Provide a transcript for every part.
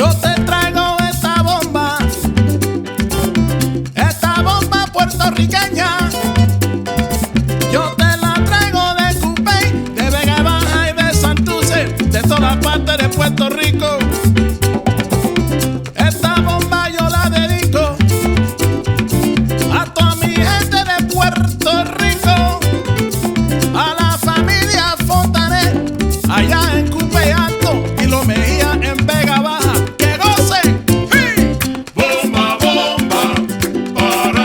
Yo te traigo esta bomba puertorriqueña. Yo te la traigo de Cupey, de Vega Baja y de Santurce, de todas partes de Puerto Rico. Esta bomba yo la dedico a toda mi gente de Puerto Rico, a la familia Fontanet, allá en Cupey Alto y Los Mejía en Vega Baja. ¡Que gocen! ¡Sí! Bomba, bomba, para...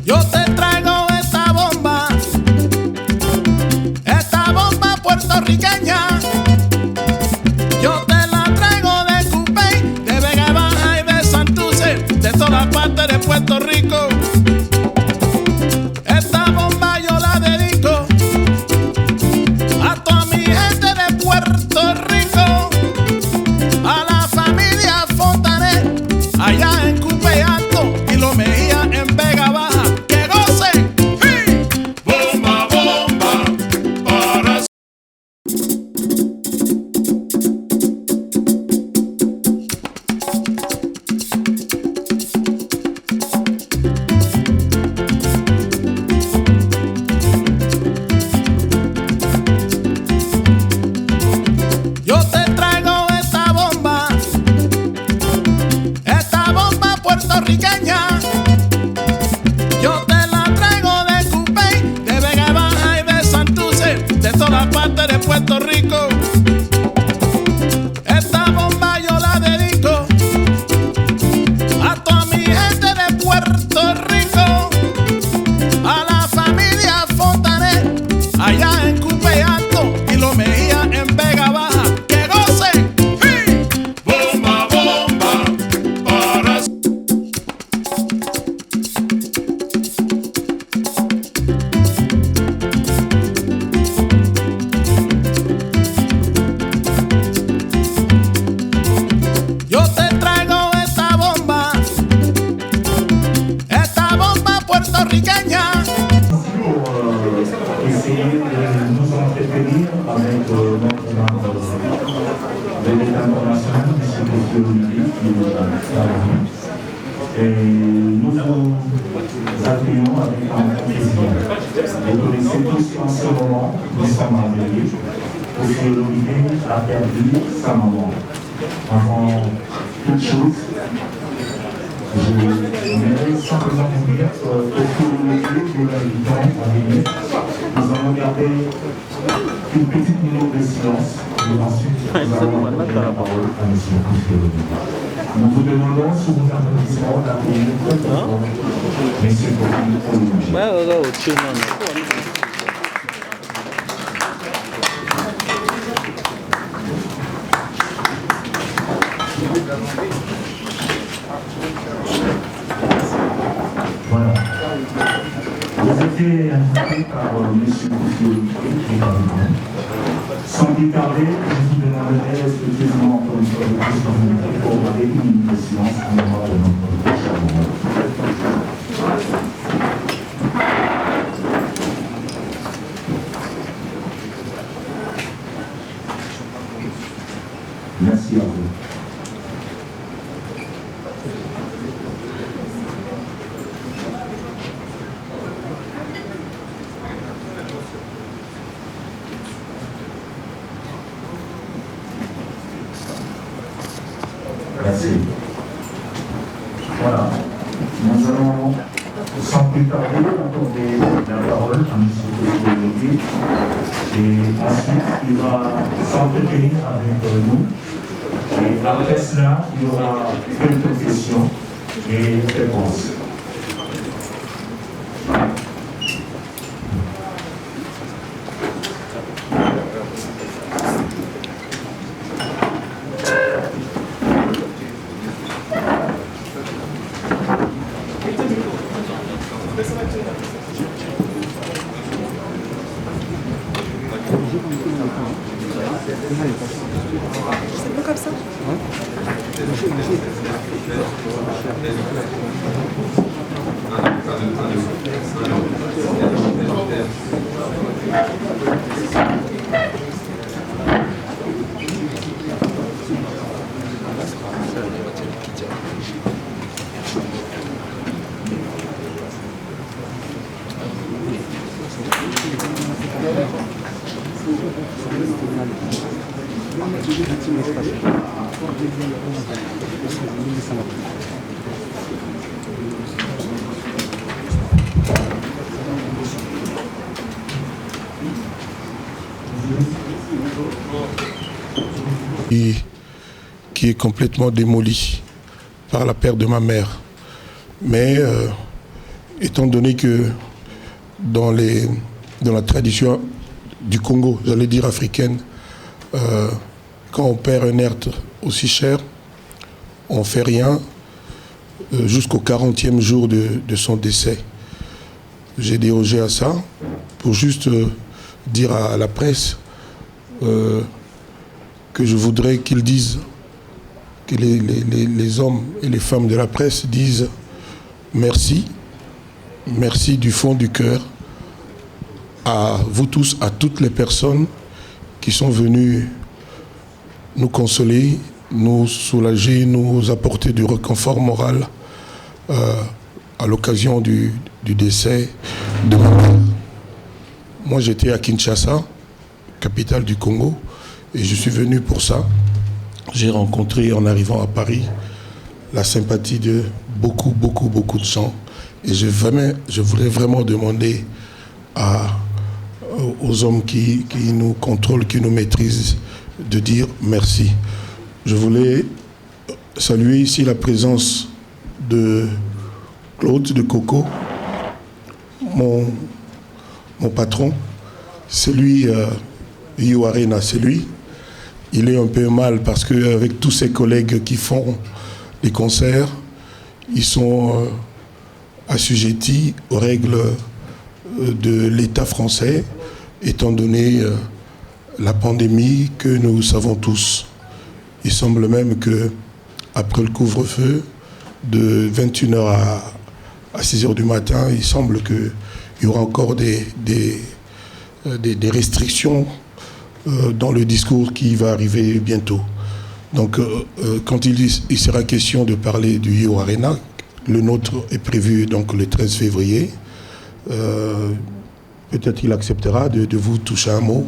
Yo te traigo esta bomba puertorriqueña. Yo te la traigo de Cupey, de Vega Baja y de Santurce, de todas partes de Puerto Rico. Esta bomba yo la dedico a toda mi gente de Puerto Rico, a la familia Fontanet, allá en Cupey Alto y Los Mejía en Vega Baja. ¡Que gocen! ¡Sí! Bomba, bomba, para... Yo te traigo esta bomba puertorriqueña. Yo te la traigo de Cupey, de Vega Baja y de Santurce, de todas partes de Puerto Rico. Esta bomba yo la dedico a toda mi gente de Puerto Rico, a la familia Fontanet, allá en Cupey Alto y Los Mejía en Vega Baja. ¡Que gocen! ¡Sí! Bomba, bomba, para... Yo te traigo esta bomba puertorriqueña. Essayer de nous entretenir avec notre vedette international, M. Olivier, qui est parmi. Et nous vous accueillons avec un grand plaisir. Vous connaissez tous en ce moment, nous sommes mariés. M. Olivier a perdu sa maman. Avant toute chose, je voudrais simplement vous dire qu'au cours de l'été, de la vie, nous allons garder une petite minute de silence et ensuite nous allons donner la parole à M. Koufiouli. Nous vous demandons sous vos applaudissements d'accueillir très fort M. Koufiouli. Voilà. Vous étiez invité par M. Koufiouli qui est avec nous. Sans plus tarder, je vous demanderai respectueusement encore une fois de disponibilité pour garder une minute de silence en mémoire de notre cher moment. Merci à vous. Merci. Voilà. Nous allons, sans plus tarder, accorder la parole à M. Koufiouli. Et ensuite, il va s'entretenir avec nous. Et après cela, il y aura quelques questions et réponses. comme ça. Qui est complètement démoli par la perte de ma mère. Mais étant donné que dans la tradition du Congo, j'allais dire africaine, quand on perd un être aussi cher, on ne fait rien jusqu'au 40e jour de son décès. J'ai dérogé à ça pour juste dire à la presse que je voudrais qu'ils disent, que les hommes et les femmes de la presse disent merci, merci du fond du cœur à vous tous, à toutes les personnes qui sont venues nous consoler, nous soulager, nous apporter du réconfort moral à l'occasion du décès de ma mère. Moi, j'étais à Kinshasa, capitale du Congo, et je suis venu pour ça. J'ai rencontré, en arrivant à Paris, la sympathie de beaucoup de gens. Et je voulais vraiment demander aux hommes qui nous contrôlent, qui nous maîtrisent, de dire merci. Je voulais saluer ici la présence de Claude de Coco, mon patron. C'est lui, Rio Arena, c'est lui. Il est un peu mal parce qu'avec tous ses collègues qui font les concerts, ils sont assujettis aux règles de l'État français, étant donné la pandémie que nous savons tous. Il semble même qu'après le couvre-feu, de 21h à 6h du matin, il semble qu'il y aura encore des restrictions dans le discours qui va arriver bientôt. Donc, quand il sera question de parler du Rio Arena, le nôtre est prévu donc le 13 février. Peut-être qu'il acceptera de vous toucher un mot.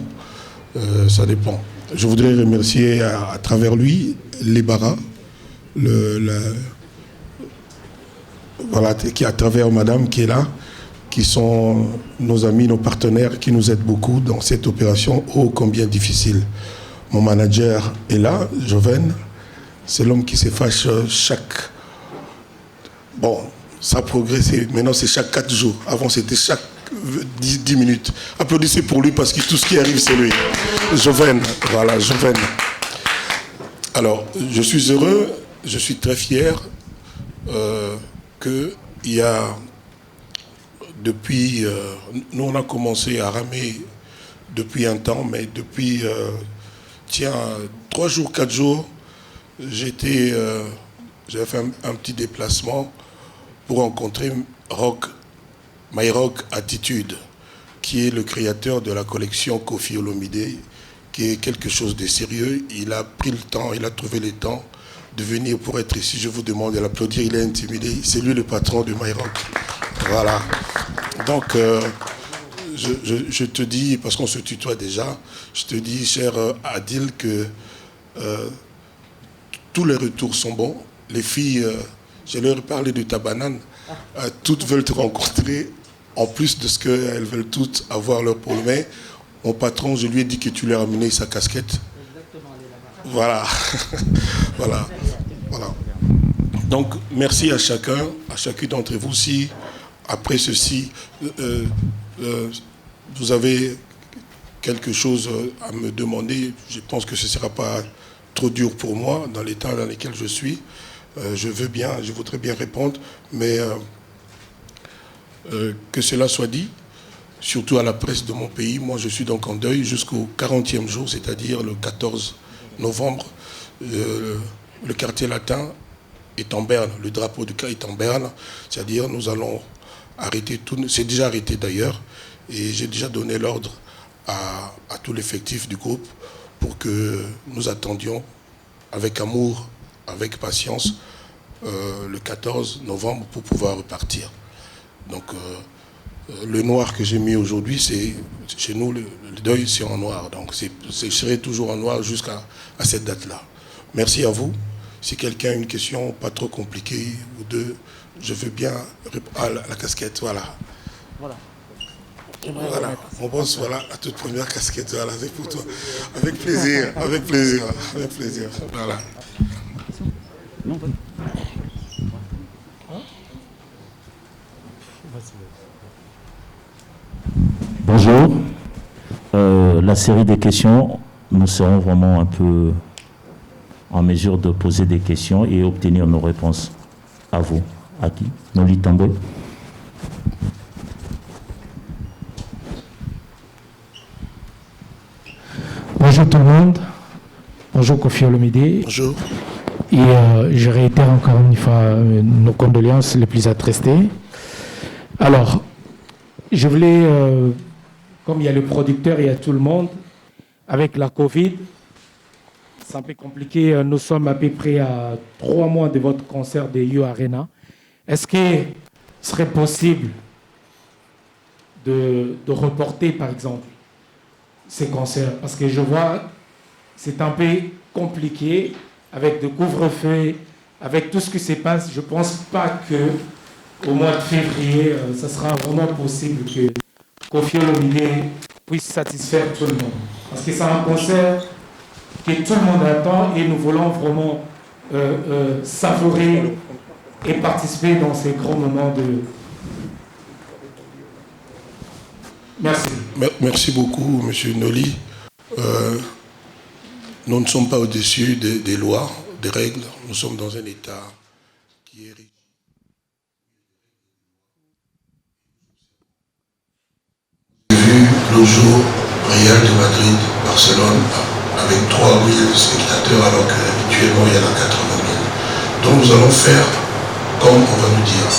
Ça dépend. Je voudrais remercier à travers lui les Bara, voilà, qui à travers madame qui est là, qui sont nos amis, nos partenaires, qui nous aident beaucoup dans cette opération ô combien difficile. Mon manager est là, Joven, c'est l'homme qui se fâche chaque... Bon, ça a progressé, maintenant c'est chaque 4 jours. Avant c'était chaque 10 minutes. Applaudissez pour lui parce que tout ce qui arrive c'est lui. Joven, voilà, Joven. Alors, je suis heureux, je suis très fier qu'il y a... Depuis, nous on a commencé à ramer depuis un temps, mais depuis, 3 jours, 4 jours, j'avais fait un petit déplacement pour rencontrer My Rock Attitude, qui est le créateur de la collection Koffi Olomide, qui est quelque chose de sérieux. Il a pris le temps, il a trouvé le temps de venir pour être ici. Je vous demande de l'applaudir, il est intimidé. C'est lui le patron de My Rock. Voilà. Donc, je te dis, parce qu'on se tutoie déjà, je te dis, cher Adil, que tous les retours sont bons. Les filles, je leur ai parlé de ta banane, toutes veulent te rencontrer, en plus de ce qu'elles veulent toutes avoir leur pour le main. Mon patron, je lui ai dit que tu lui as amené sa casquette. Voilà. Voilà. Voilà. Donc, merci à chacun, à chacune d'entre vous. Si, après ceci, vous avez quelque chose à me demander, je pense que ce ne sera pas trop dur pour moi, dans l'état dans lequel je suis. Je veux bien, je voudrais bien répondre, mais que cela soit dit, surtout à la presse de mon pays. Moi, je suis donc en deuil jusqu'au 40e jour, c'est-à-dire le 14 novembre. le quartier latin est en berne, le drapeau du cas est en berne, c'est-à-dire nous allons arrêter tout, c'est déjà arrêté d'ailleurs, et j'ai déjà donné l'ordre à tout l'effectif du groupe pour que nous attendions avec amour, avec patience, le 14 novembre pour pouvoir repartir. Donc le noir que j'ai mis aujourd'hui, c'est chez nous, le deuil c'est en noir, donc je serai toujours en noir jusqu'à cette date-là. Merci à vous. Si quelqu'un a une question pas trop compliquée ou deux, je veux bien répondre à la casquette, voilà. Voilà. On pense voilà la toute première casquette, voilà, c'est pour toi. Avec plaisir, avec plaisir, avec plaisir. Voilà. Bonjour. La série des questions, nous serons vraiment un peu en mesure de poser des questions et obtenir nos réponses. À vous. À qui? Noli Tambwe. Bonjour tout le monde. Bonjour Kofi Olomide. Bonjour. Et je réitère encore une fois nos condoléances les plus attristées. Alors, je voulais, comme il y a le producteur, il y a tout le monde, avec la Covid, c'est un peu compliqué. Nous sommes à peu près à 3 mois de votre concert de You Arena. Est-ce que ce serait possible de reporter, par exemple, ces concerts? Parce que je vois, c'est un peu compliqué, avec le couvre-feu, avec tout ce qui se passe. Je ne pense pas qu'au mois de février, ça sera vraiment possible que Kofi Olomide puisse satisfaire tout le monde. Parce que c'est un concert que tout le monde attend et nous voulons vraiment savourer et participer dans ces grands moments de... Merci. Merci beaucoup, M. Noli. Nous ne sommes pas au-dessus des lois, des règles. Nous sommes dans un État qui est riche. J'ai vu le jour Real de Madrid, Barcelone, avec 3 000 spectateurs, alors qu'habituellement il y en a 80 000. Donc nous allons faire comme on va nous dire.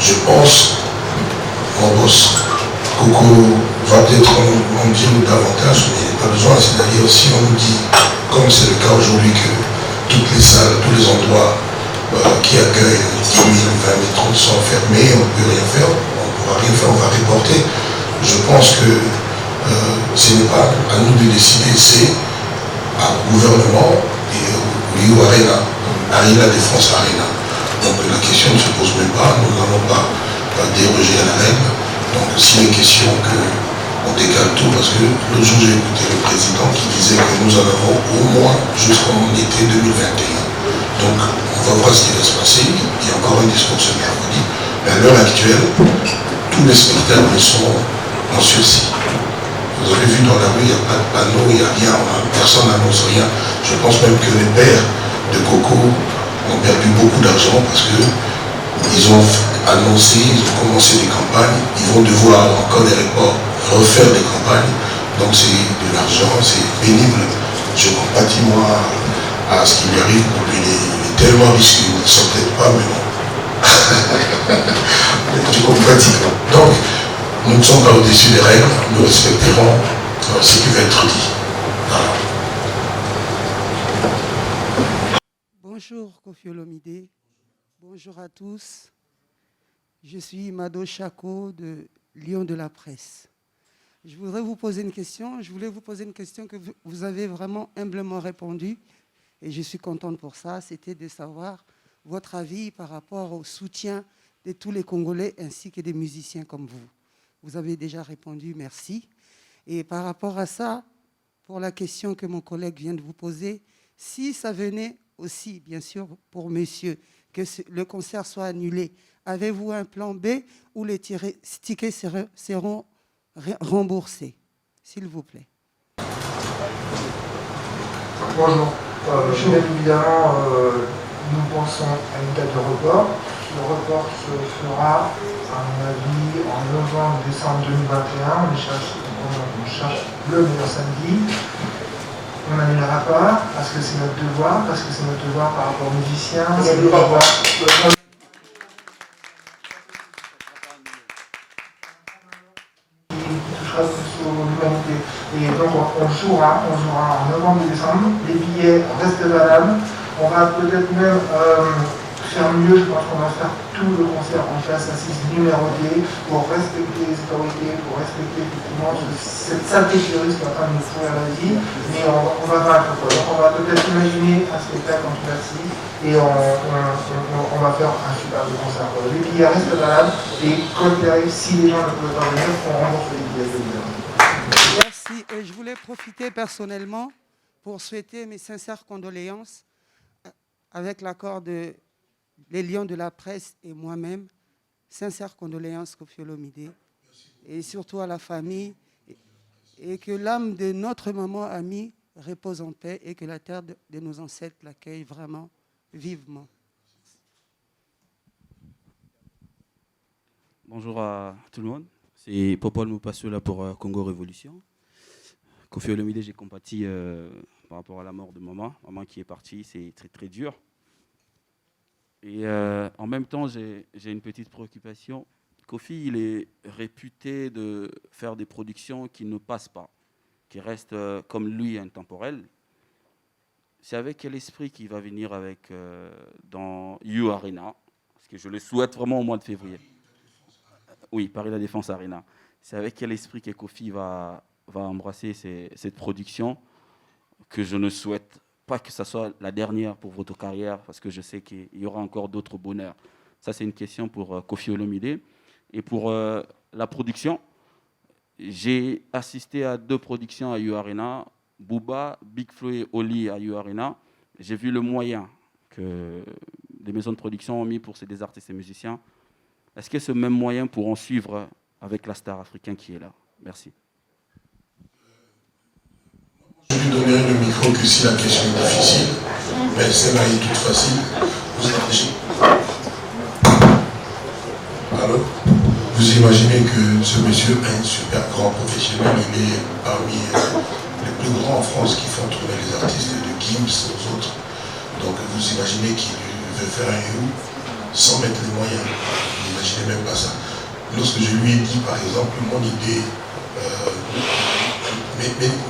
Je pense, mon boss, Coco va peut-être en dire davantage, mais il n'y a pas besoin. C'est-à-dire, si on nous dit, comme c'est le cas aujourd'hui, que toutes les salles, tous les endroits qui accueillent 10 000, 20 000, 30 sont fermés, on ne peut rien faire, on ne pourra rien faire, on va reporter. Je pense que ce n'est pas à nous de décider, c'est au gouvernement et au You Arena, Arena Défense Arena. Donc la question ne se pose même pas, nous n'allons pas déroger à la règle. Donc s'il est question qu'on décale tout, parce que l'autre jour j'ai écouté le président qui disait que nous en avons au moins jusqu'en été 2021. Donc on va voir ce qui va se passer. Il y a encore un discours ce mercredi. Mais à l'heure actuelle, tous les spectacles sont en sursis. Vous avez vu dans la rue, il n'y a pas de panneau, il n'y a rien, personne n'annonce rien. Je pense même que les pères de Coco ont perdu beaucoup d'argent parce qu'ils ont annoncé, ils ont commencé des campagnes, ils vont devoir encore des reports, refaire des campagnes. Donc c'est de l'argent, c'est pénible. Je compatis moi à ce qui lui arrive pour lui. Il est tellement riche qu'il ne sent peut-être pas, mais bon. Je compatis. Donc, nous ne sommes pas au-dessus des règles, nous respecterons ce qui va être dit. Voilà. Bonjour Kofi Olomide, bonjour à tous. Je suis Mado Chako de Lion de la Presse. Je voudrais vous poser une question. Je voulais vous poser une question que vous avez vraiment humblement répondu et je suis contente pour ça. C'était de savoir votre avis par rapport au soutien de tous les Congolais ainsi que des musiciens comme vous. Vous avez déjà répondu, merci. Et par rapport à ça, pour la question que mon collègue vient de vous poser, si ça venait aussi, bien sûr, pour monsieur, que le concert soit annulé, avez-vous un plan B où les tickets seront remboursés, s'il vous plaît? Bonjour. Bien évidemment, nous pensons à une date de report. Le report se fera, à mon avis, en novembre-décembre 2021. On cherche le meilleur samedi. on annulera pas, parce que c'est notre devoir, parce que c'est notre devoir par rapport aux musiciens, c'est notre devoir. Et donc on jouera en novembre et décembre. Les billets restent valables. On va peut-être même faire mieux, je pense qu'on va faire tout le concert en classe assise numérotée pour respecter les autorités, pour respecter effectivement cette saleté de virus qui est en train de nous pourrir la vie. Mais on va faire un peu. Donc on va peut-être imaginer un spectacle en classe assise et on va faire un superbe concert. Les billets restent valables et comme si les gens ne peuvent pas venir, on rembourse les billets de l'hiver. Merci. Et je voulais profiter personnellement pour souhaiter mes sincères condoléances avec l'accord de les Lions de la Presse et moi-même. Sincères condoléances Koffi Olomidé et surtout à la famille et que l'âme de notre maman amie repose en paix et que la terre de nos ancêtres l'accueille vraiment vivement. Bonjour à tout le monde. C'est Popol Moupassou là pour Congo Révolution. Koffi Olomidé, j'ai compati par rapport à la mort de maman. Maman qui est partie, c'est très très dur. Et en même temps, j'ai une petite préoccupation. Koffi, il est réputé de faire des productions qui ne passent pas, qui restent comme lui intemporelles. C'est avec quel esprit qu'il va venir avec dans U Arena, parce que je le souhaite vraiment au mois de février. Oui, Paris La Défense Arena. C'est avec quel esprit que Koffi va embrasser cette production que je ne souhaite pas que ce soit la dernière pour votre carrière, parce que je sais qu'il y aura encore d'autres bonheurs. Ça, c'est une question pour Koffi Olomidé. Et pour la production, j'ai assisté à 2 productions à U Arena, Booba, Big Flo et Oli à U Arena. J'ai vu le moyen que les maisons de production ont mis pour ces artistes et musiciens. Est-ce que ce même moyen pourront suivre avec la star africaine qui est là? Merci. Je lui donnerai le micro que si la question est difficile, mais celle-là est toute facile. Alors, vous imaginez que ce monsieur est un super grand professionnel, il est parmi les plus grands en France qui font tourner les artistes de Gims aux autres. Donc vous imaginez qu'il veut faire un You sans mettre les moyens. Vous n'imaginez même pas ça. Lorsque je lui ai dit par exemple mon idée,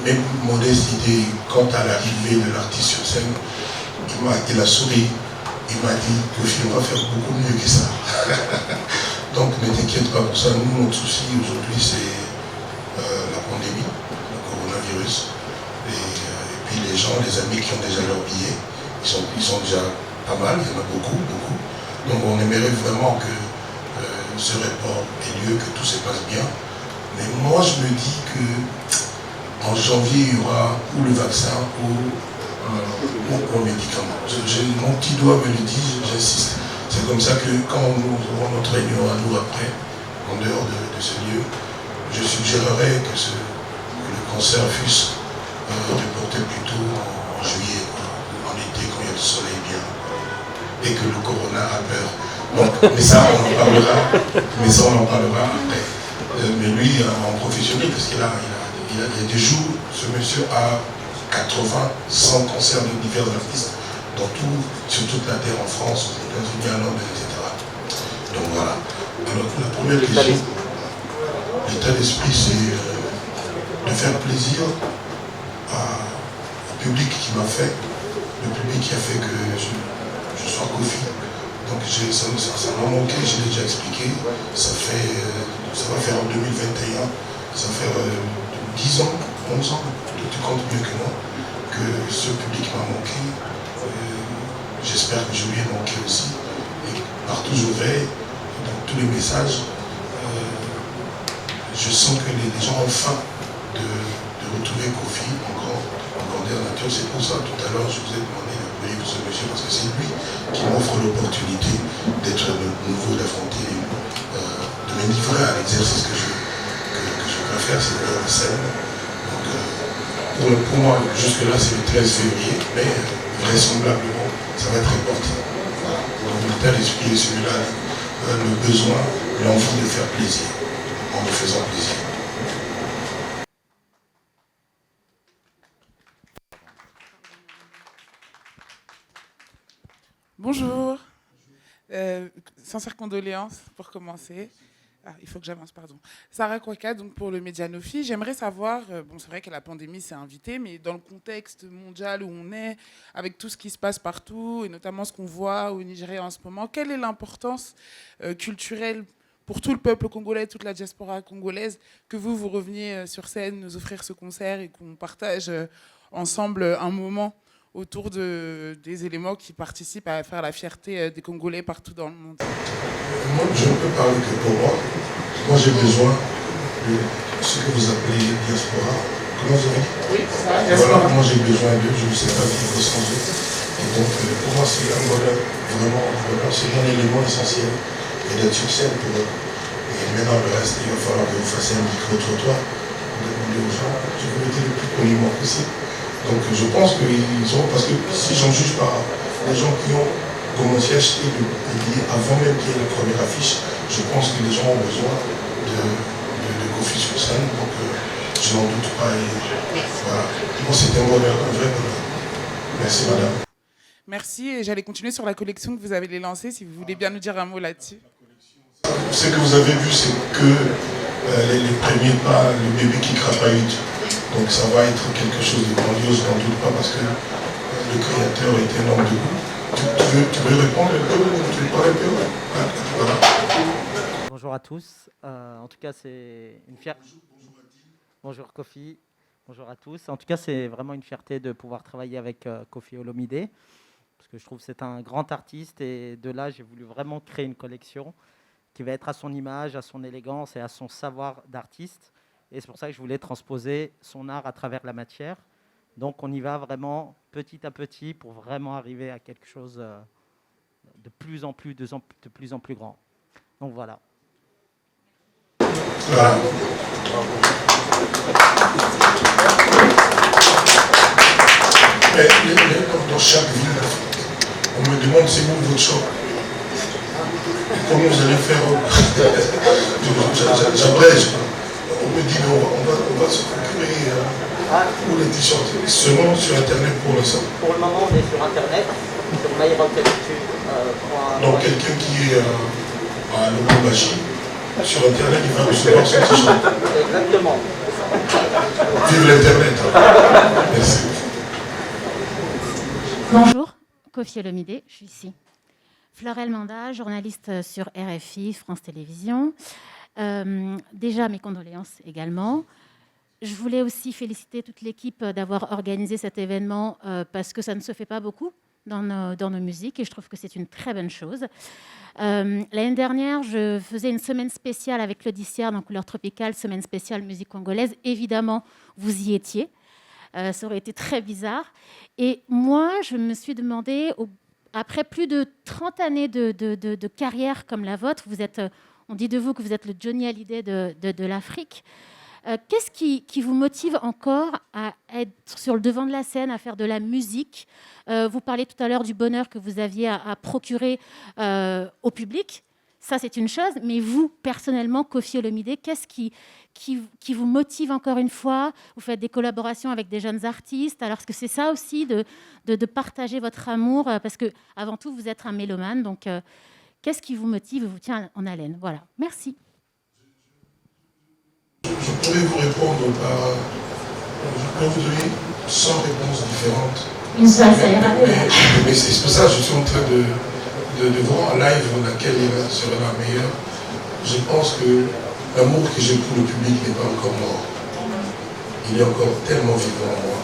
mes modestes idées quant à l'arrivée de l'artiste sur scène, il a souri, il m'a dit que le film va faire beaucoup mieux que ça. Donc ne t'inquiète pas pour ça, nous notre souci aujourd'hui c'est la pandémie, le coronavirus, et puis les gens, les amis qui ont déjà leur billet, ils sont déjà pas mal, il y en a beaucoup. Donc on aimerait vraiment que ce report ait lieu, que tout se passe bien. Mais moi je me dis que en janvier, il y aura ou le vaccin ou le médicament. Mon petit doigt me le dit, j'insiste. C'est comme ça que quand nous aurons notre réunion à nous après, en dehors de ce lieu, je suggérerais que le concert fût reporté plutôt en juillet, en été, quand il y a le soleil bien, et que le corona a peur. Donc, mais ça, on en parlera après. Mais lui, en professionnel, parce qu'il il y a des jours, ce monsieur a 80, 100 concerts de divers artistes sur toute la terre, en France, aux États-Unis, à Londres, etc. Donc voilà. Alors la première question, l'état d'esprit, c'est de faire plaisir au public qui m'a fait, le public qui a fait que je sois Koffi. Donc ça m'a manqué, je l'ai déjà expliqué, ça va faire en 2021, ça fait 10 ans, 11 ans, tu comptes mieux que moi, que ce public m'a manqué. J'espère que je lui ai manqué aussi. Et partout je vais, dans tous les messages, je sens que les gens ont faim de retrouver Koffi en grandeur nature. C'est pour ça, tout à l'heure, je vous ai demandé de prier pour ce monsieur, parce que c'est lui qui m'offre l'opportunité d'être nouveau, d'affronter, de me livrer à l'exercice que je préfère, c'est de la scène. Donc, pour moi, jusque-là, c'est le 13 février, mais vraisemblablement, ça va être important. Voilà. Donc, l'état d'esprit est celui-là, le besoin, l'envie de faire plaisir, en me faisant plaisir. Bonjour. Sincères condoléances pour commencer. Il faut que j'avance, pardon. Sarah Kwaka, donc pour le Medianofi. J'aimerais savoir, c'est vrai que la pandémie s'est invitée, mais dans le contexte mondial où on est, avec tout ce qui se passe partout, et notamment ce qu'on voit au Nigeria en ce moment, quelle est l'importance culturelle pour tout le peuple congolais, toute la diaspora congolaise, que vous reveniez sur scène, nous offrir ce concert et qu'on partage ensemble un moment autour des éléments qui participent à faire la fierté des Congolais partout dans le monde. Moi, je ne peux parler que pour moi. Moi, j'ai besoin de ce que vous appelez diaspora. Comment vous avez dit? Oui, ça, diaspora. Voilà, moi j'ai besoin d'eux, je ne sais pas vivre sans eux. Et donc, pour moi, c'est un bonheur, vraiment, c'est un élément essentiel. Et d'être sur scène pour eux. Et maintenant, le reste, il va falloir que vous fassiez un micro-trottoir pour demander aux gens. Je vous le dis le plus poliment possible. Donc je pense qu'ils ont, parce que si j'en juge par les gens qui ont commencé à acheter des billets avant même qu'il y ait la première affiche, je pense que les gens ont besoin de Kofi sur scène, donc je n'en doute pas. Et voilà. Moi c'est un bonheur, un vrai bonheur. Merci madame. Merci, et j'allais continuer sur la collection que vous avez lancée, si vous voulez bien nous dire un mot là-dessus. Ce que vous avez vu, c'est que les premiers pas, le bébé qui crapahute. Donc ça va être quelque chose de grandiose, je n'en doute pas, parce que le créateur est un homme de goût. Tu veux répondre un peu? Tu veux parler un peu? Voilà. Bonjour à tous. En tout cas, c'est une fierté. Bonjour Kofi. Bonjour à tous. En tout cas, c'est vraiment une fierté de pouvoir travailler avec Koffi Olomide, parce que je trouve que c'est un grand artiste, et de là, j'ai voulu vraiment créer une collection qui va être à son image, à son élégance et à son savoir d'artiste. Et c'est pour ça que je voulais transposer son art à travers la matière. Donc on y va vraiment petit à petit pour vraiment arriver à quelque chose de plus en plus grand. Donc voilà. Voilà. Dans chaque ville d'Afrique, on me demande c'est où votre shop. Comment vous allez faire? J'abrège. On me dit on va se procurer pour les t-shirts seulement sur internet pour l'instant. Pour le moment on est sur internet, sur myrocktattitude. Donc quelqu'un qui est à Lubumbashi, sur internet il va recevoir son t-shirt. Exactement. Vive l'internet. Merci. Bonjour, Koffi Olomide, je suis ici. Florelle Manda, journaliste sur RFI, France Télévisions. Déjà, mes condoléances également. Je voulais aussi féliciter toute l'équipe d'avoir organisé cet événement parce que ça ne se fait pas beaucoup dans nos musiques et je trouve que c'est une très bonne chose. L'année dernière, je faisais une semaine spéciale avec Claude Siard en couleur tropicale, semaine spéciale musique congolaise. Évidemment, vous y étiez. Ça aurait été très bizarre. Et moi, je me suis demandé, après plus de 30 années de carrière comme la vôtre, on dit de vous que vous êtes le Johnny Hallyday de l'Afrique. Qu'est-ce qui vous motive encore à être sur le devant de la scène, à faire de la musique? Vous parlez tout à l'heure du bonheur que vous aviez à procurer au public. Ça, c'est une chose. Mais vous, personnellement, Koffi Olomide, qu'est-ce qui vous motive encore une fois? Vous faites des collaborations avec des jeunes artistes. Alors, est-ce que c'est ça aussi de partager votre amour? Parce qu'avant tout, vous êtes un mélomane. Donc, qu'est-ce qui vous motive et vous tient en haleine? Voilà. Merci. Je pourrais vous répondre par... Je peux vous donner 100 réponses différentes. Une seule, ça ira. Mais c'est pour ça que je suis en train de voir en live laquelle serait la meilleure. Je pense que l'amour que j'ai pour le public n'est pas encore mort. Il est encore tellement vivant en moi.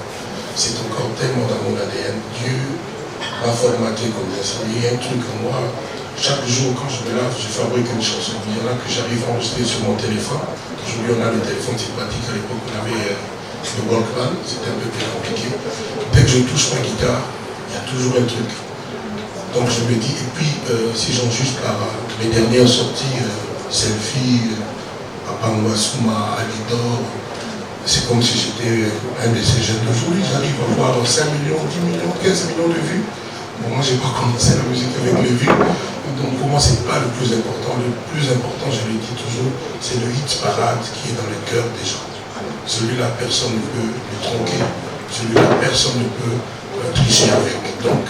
C'est encore tellement dans mon ADN. Dieu m'a formaté comme ça. Il y a un truc en moi. Chaque jour, quand je me lave, je fabrique une chanson. Il y en a que j'arrive à enregistrer sur mon téléphone. Aujourd'hui, on a le téléphone sympathique. À l'époque, on avait le Walkman. C'était un peu plus compliqué. Dès que je touche ma guitare, il y a toujours un truc. Donc je me dis, et puis si j'en juge par mes dernières sorties, Selfie, Apangwasuma, Alidor, c'est comme si j'étais un de ces jeunes d'aujourd'hui. J'arrive à avoir 5 millions, 10 millions, 15 millions de vues. Bon, moi, je n'ai pas commencé la musique avec les vues. Donc pour moi, ce n'est pas le plus important. Le plus important, je le dis toujours, c'est le hit parade qui est dans le cœur des gens. Celui-là, personne ne peut le tronquer. Celui-là, personne ne peut tricher avec. Donc,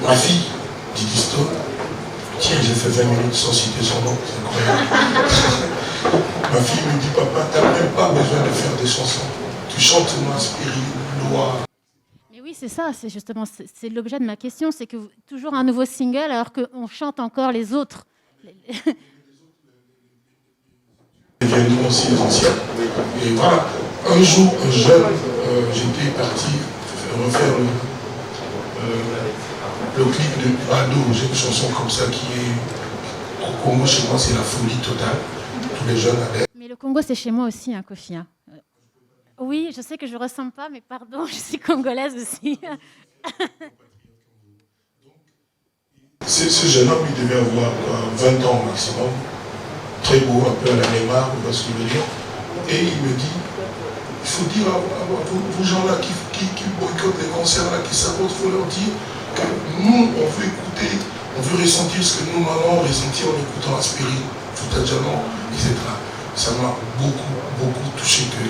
ma fille, 20 minutes sans citer son nom, c'est incroyable. Ma fille me dit, papa, tu n'as même pas besoin de faire des chansons. Tu chantes moi, Spirit, Loi. Mais oui, c'est ça, c'est justement c'est l'objet de ma question, c'est que toujours un nouveau single alors qu'on chante encore les autres. Événements aussi essentiels. Et voilà, un jour, un jeune, j'étais parti refaire le clip de Ado. J'ai une chanson comme ça qui est au Congo, chez moi, c'est la folie totale. Tous les jeunes adhèrent. Mais le Congo, c'est chez moi aussi, hein, Kofi. Hein. Oui, je sais que je ne ressemble pas, mais pardon, je suis congolaise aussi. Ce jeune homme, il devait avoir 20 ans maximum. Très beau, un peu à la Neymar, vous voyez ce que je veux dire. Et il me dit, il faut dire à vos gens-là qui boycottent les concerts, là, qui sabotent, il faut leur dire que nous, on veut écouter, on veut ressentir ce que nous, allons ressentir en écoutant Aspiri, Fouta-Djalon, etc. Ça m'a beaucoup touché que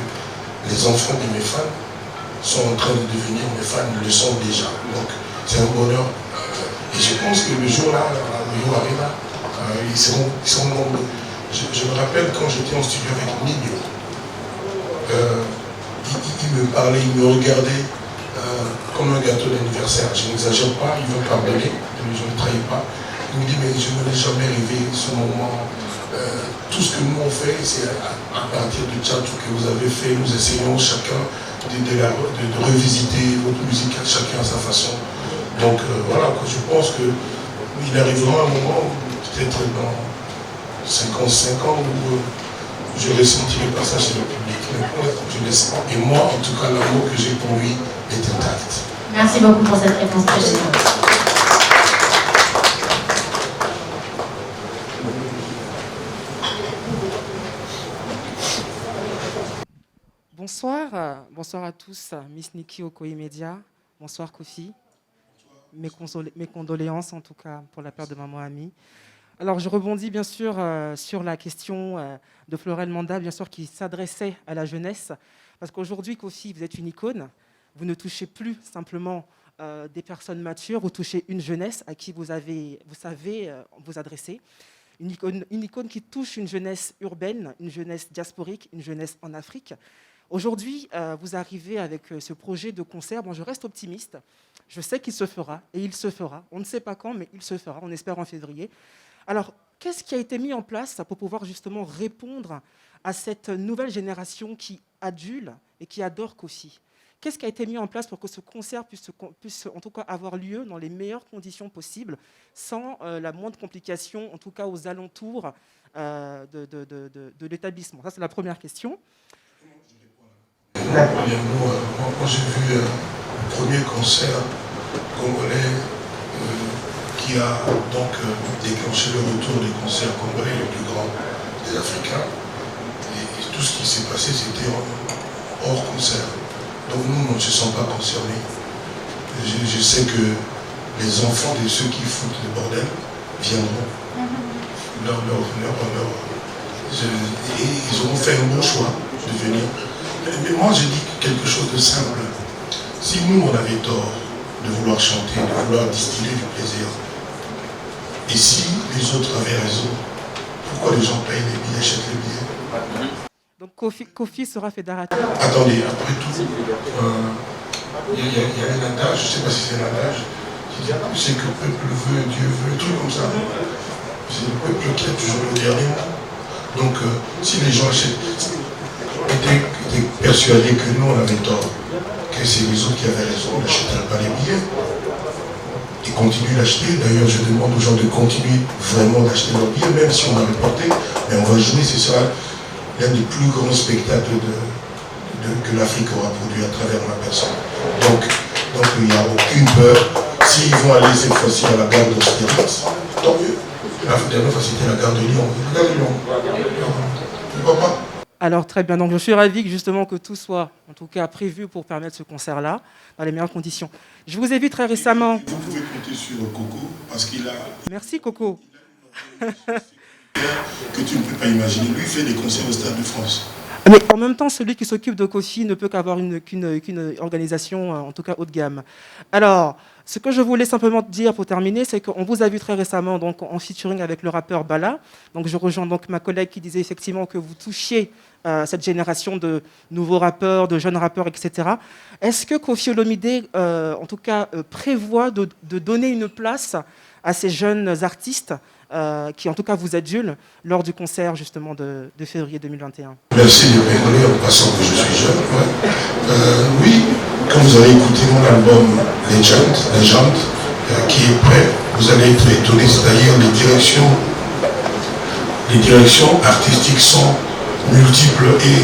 les enfants de mes fans sont en train de devenir mes fans, ils le sont déjà. Donc, c'est un bonheur. Et je pense que le jour-là, le jour Arena, ils seront nombreux. Je me rappelle quand j'étais en studio avec Nino, il me parlait, il me regardait comme un gâteau d'anniversaire. Je n'exagère pas, il veut pardonner, je ne trahis pas. Il me dit, mais je ne l'ai jamais rêvé, ce moment. Tout ce que nous on fait, c'est à partir du tchatchou que vous avez fait, nous essayons chacun de revisiter votre musique, chacun à sa façon. Donc voilà, je pense qu'il arrivera un moment, peut-être dans 55 ans, où je ressentirai pas ça chez le public. Je laisse. Et moi, en tout cas, l'amour que j'ai pour lui est intact. Merci beaucoup pour cette réponse très généreuse. Bonsoir à tous, Miss Nikki Okoye Media, bonsoir Kofi, mes condoléances en tout cas pour la perte de maman Ami. Alors je rebondis bien sûr sur la question de Florel Manda, bien sûr qui s'adressait à la jeunesse, parce qu'aujourd'hui Kofi, vous êtes une icône, vous ne touchez plus simplement des personnes matures, vous touchez une jeunesse à qui vous savez vous adresser. Une icône qui touche une jeunesse urbaine, une jeunesse diasporique, une jeunesse en Afrique. Aujourd'hui, vous arrivez avec ce projet de concert. Bon, je reste optimiste. Je sais qu'il se fera, et il se fera. On ne sait pas quand, mais il se fera. On espère en février. Alors, qu'est-ce qui a été mis en place pour pouvoir justement répondre à cette nouvelle génération qui adule et qui adore Kofi? Qu'est-ce qui a été mis en place pour que ce concert puisse en tout cas avoir lieu dans les meilleures conditions possibles, sans la moindre complication, en tout cas aux alentours de l'établissement? Ça, c'est la première question. Moi, j'ai vu le premier concert congolais qui a donc déclenché le retour des concerts congolais les plus grands des Africains. Et tout ce qui s'est passé, c'était hors concert. Donc nous, on ne se sent pas concernés. Je sais que les enfants de ceux qui foutent le bordel viendront. Et ils auront fait un bon choix de venir. Mais moi, je dis quelque chose de simple. Si nous, on avait tort de vouloir chanter, de vouloir distiller du plaisir, et si les autres avaient raison, pourquoi les gens payent les billets, achètent les billets? Donc Kofi sera fédérateur. Attendez, après tout, il y a un adage, je ne sais pas si c'est un adage, qui dit c'est que le peuple veut, Dieu veut, un truc comme ça. C'est le peuple qui a toujours le dernier mot. Donc, si les gens étaient persuadés que nous, on avait tort, que c'est les autres qui avaient raison, on n'achèterait pas les billets. Ils continuent d'acheter. D'ailleurs, je demande aux gens de continuer vraiment d'acheter leurs billets, même si on a reporté. Mais on va jouer, ce sera l'un des plus grands spectacles que l'Afrique aura produit à travers ma personne. Donc il n'y a aucune peur. S'ils vont aller cette fois-ci à la gare d'Austerlitz, tant mieux. La dernière fois, c'était la gare de Lyon. La gare de Lyon. Pourquoi pas? Alors très bien, donc je suis ravi justement que tout soit en tout cas prévu pour permettre ce concert-là dans les meilleures conditions. Je vous ai vu très récemment. Vous pouvez compter sur Coco parce qu'il a... Merci Coco. que tu ne peux pas imaginer. Lui, il fait des concerts au Stade de France. Mais en même temps, celui qui s'occupe de Kofi ne peut qu'avoir qu'une organisation, en tout cas haut de gamme. Alors, Ce que je voulais simplement dire pour terminer, c'est qu'on vous a vu très récemment donc, en featuring avec le rappeur Bala. Donc, je rejoins donc ma collègue qui disait effectivement que vous touchiez cette génération de nouveaux rappeurs, de jeunes rappeurs, etc. Est-ce que Koffi Olomidé, en tout cas, prévoit de donner une place à ces jeunes artistes qui, en tout cas, vous adulent lors du concert justement de février 2021? Merci de rigoler en passant que je suis jeune. Ouais. Oui, quand vous allez écouter mon album Legend, qui est prêt, vous allez être étonné. C'est-à-dire les directions artistiques sont multiples et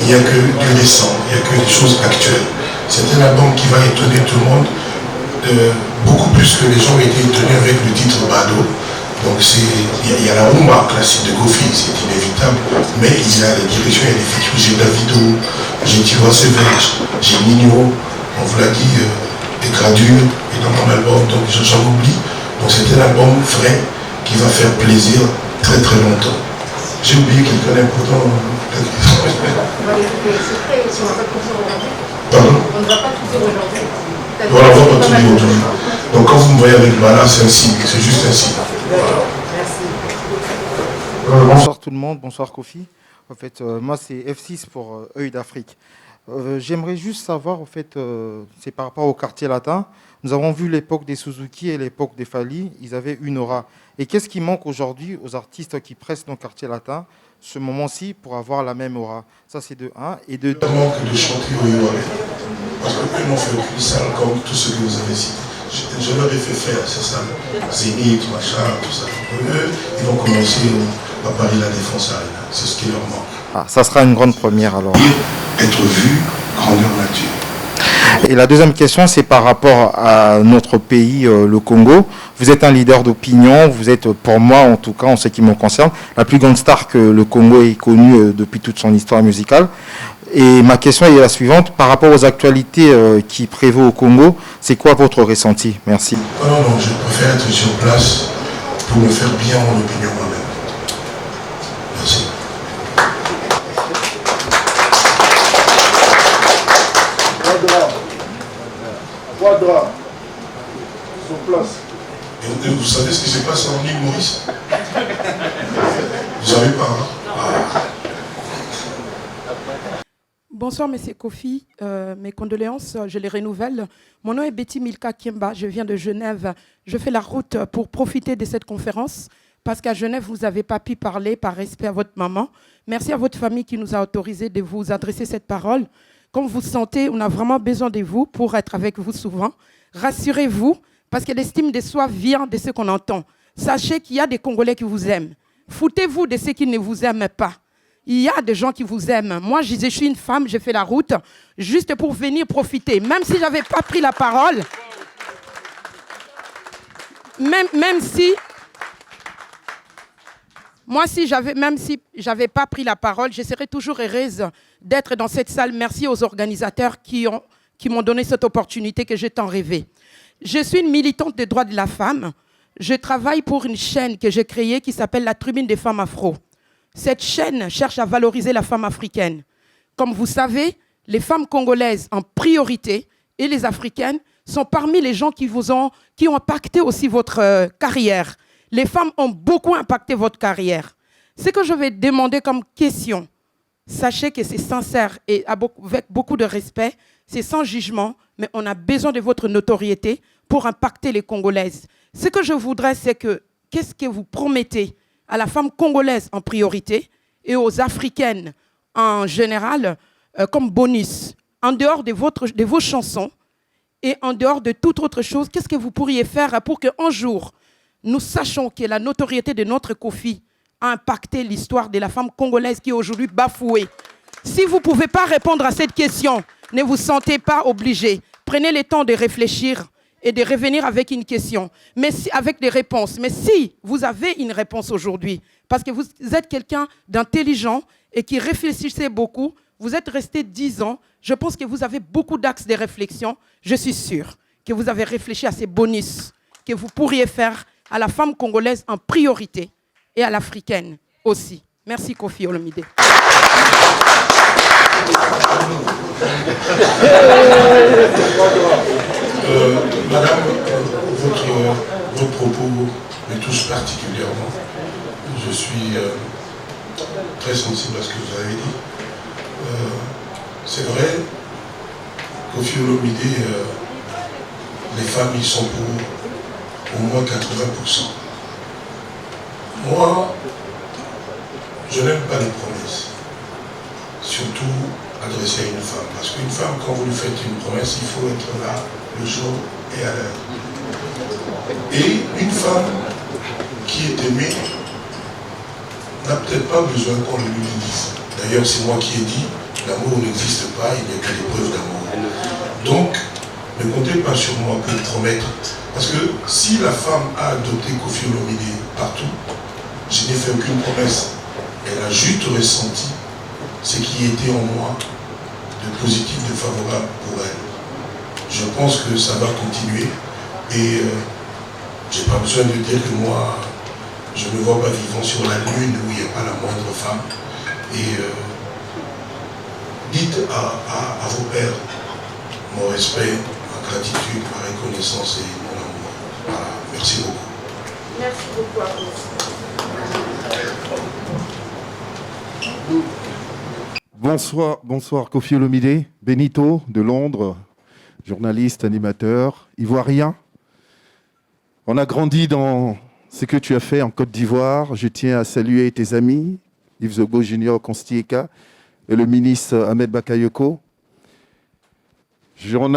il n'y a que du récent, il n'y a que des choses actuelles. C'est un album qui va étonner tout le monde, beaucoup plus que les gens ont été étonnés avec le titre Bado. Donc il y a la rumba classique de Kofi, c'est inévitable, mais il y a les directions, il y a les features, j'ai Davido, j'ai Tiwa Savage, j'ai Nino, on vous l'a dit, des gradures, et dans mon album, donc j'en oublie. Donc c'est un album frais qui va faire plaisir très très longtemps. J'ai oublié quelqu'un d'important. Pardon? On ne va pas tout dire aujourd'hui. Voilà, on ne va pas tout dire aujourd'hui. Donc quand vous me voyez avec Bala, c'est un signe, c'est juste un signe. Voilà. Merci. Bonsoir tout le monde, bonsoir Koffi. En fait, moi c'est F6 pour Œil d'Afrique. J'aimerais juste savoir, en fait, c'est par rapport au quartier latin. Nous avons vu l'époque des Suzuki et l'époque des Fali, ils avaient une aura. Et qu'est-ce qui manque aujourd'hui aux artistes qui pressent dans le quartier latin, ce moment-ci, pour avoir la même aura? Ça, c'est de 1. Et de 2. Il manque de chanter au Yoruba. Parce qu'eux n'ont fait aucune salle comme tous ceux que vous avez cités. Je leur ai fait faire ces salles. Zénith, machin, tout ça. Eux, ils vont commencer à Paris La Défense Arena. C'est ce qui leur manque. Ah, ça sera une grande première alors. Être vu, grandeur nature. Et la deuxième question, c'est par rapport à notre pays, le Congo. Vous êtes un leader d'opinion, vous êtes, pour moi en tout cas, en ce qui me concerne, la plus grande star que le Congo ait connue depuis toute son histoire musicale. Et ma question est la suivante, par rapport aux actualités qui prévaut au Congo, c'est quoi votre ressenti? Merci. Non, je préfère être sur place pour me faire bien mon opinion moi-même. Merci. Quadra, sur place. Et vous savez ce qui s'est passé en île Maurice? Vous savez pas, hein? Bonsoir, monsieur Koffi. Mes condoléances, je les renouvelle. Mon nom est Betty Milka Kiemba, je viens de Genève. Je fais la route pour profiter de cette conférence parce qu'à Genève, vous n'avez pas pu parler par respect à votre maman. Merci à votre famille qui nous a autorisé de vous adresser cette parole. Comme vous sentez, on a vraiment besoin de vous pour être avec vous souvent. Rassurez-vous, parce que l'estime de soi vient de ce qu'on entend. Sachez qu'il y a des Congolais qui vous aiment. Foutez-vous de ceux qui ne vous aiment pas. Il y a des gens qui vous aiment. Moi, je suis une femme, j'ai fait la route juste pour venir profiter. Même si je n'avais pas pris la parole, même si j'avais pas pris la parole, je serais toujours heureuse d'être dans cette salle. Merci aux organisateurs qui m'ont donné cette opportunité que j'ai tant rêvé. Je suis une militante des droits de la femme. Je travaille pour une chaîne que j'ai créée qui s'appelle la Tribune des femmes afro. Cette chaîne cherche à valoriser la femme africaine. Comme vous savez, les femmes congolaises en priorité et les africaines sont parmi les gens qui ont impacté aussi votre carrière. Les femmes ont beaucoup impacté votre carrière. Ce que je vais demander comme question, sachez que c'est sincère et avec beaucoup de respect, c'est sans jugement, mais on a besoin de votre notoriété pour impacter les Congolaises. Ce que je voudrais, c'est que, qu'est-ce que vous promettez à la femme congolaise en priorité et aux Africaines en général comme bonus, en dehors de vos chansons et en dehors de toute autre chose, qu'est-ce que vous pourriez faire pour qu'un jour, nous sachions que la notoriété de notre Koffi a impacté l'histoire de la femme congolaise qui est aujourd'hui bafouée? Si vous ne pouvez pas répondre à cette question, ne vous sentez pas obligé. Prenez le temps de réfléchir et de revenir avec une question, avec des réponses. Mais si vous avez une réponse aujourd'hui, parce que vous êtes quelqu'un d'intelligent et qui réfléchissait beaucoup, vous êtes resté 10 ans, je pense que vous avez beaucoup d'axes de réflexion. Je suis sûre que vous avez réfléchi à ces bonus que vous pourriez faire à la femme congolaise en priorité et à l'africaine aussi. Merci Koffi Olomidé. Madame, votre propos me touche particulièrement. Je suis très sensible à ce que vous avez dit. C'est vrai, Koffi Olomidé, les femmes y sont pour au moins 80%. Moi, je n'aime pas les promesses, surtout adressées à une femme. Parce qu'une femme, quand vous lui faites une promesse, il faut être là le jour et à l'heure. Et une femme qui est aimée n'a peut-être pas besoin qu'on le lui dise. D'ailleurs, c'est moi qui ai dit, l'amour n'existe pas, il n'y a que des preuves d'amour. Donc, ne comptez pas sur moi pour promettre. Parce que si la femme a adopté Koffi Olomidé partout, je n'ai fait aucune promesse. Elle a juste ressenti ce qui était en moi de positif, de favorable pour elle. Je pense que ça va continuer et je n'ai pas besoin de dire que moi, je ne me vois pas vivant sur la lune où il n'y a pas la moindre femme. Et dites à vos pères mon respect, ma gratitude, ma reconnaissance et mon amour. Voilà, merci beaucoup. Merci beaucoup à vous. Bonsoir Koffi Olomidé, Benito de Londres, journaliste, animateur, ivoirien. On a grandi dans ce que tu as fait en Côte d'Ivoire. Je tiens à saluer tes amis, Yves Zogo Junior Constieka et le ministre Ahmed Bakayoko. On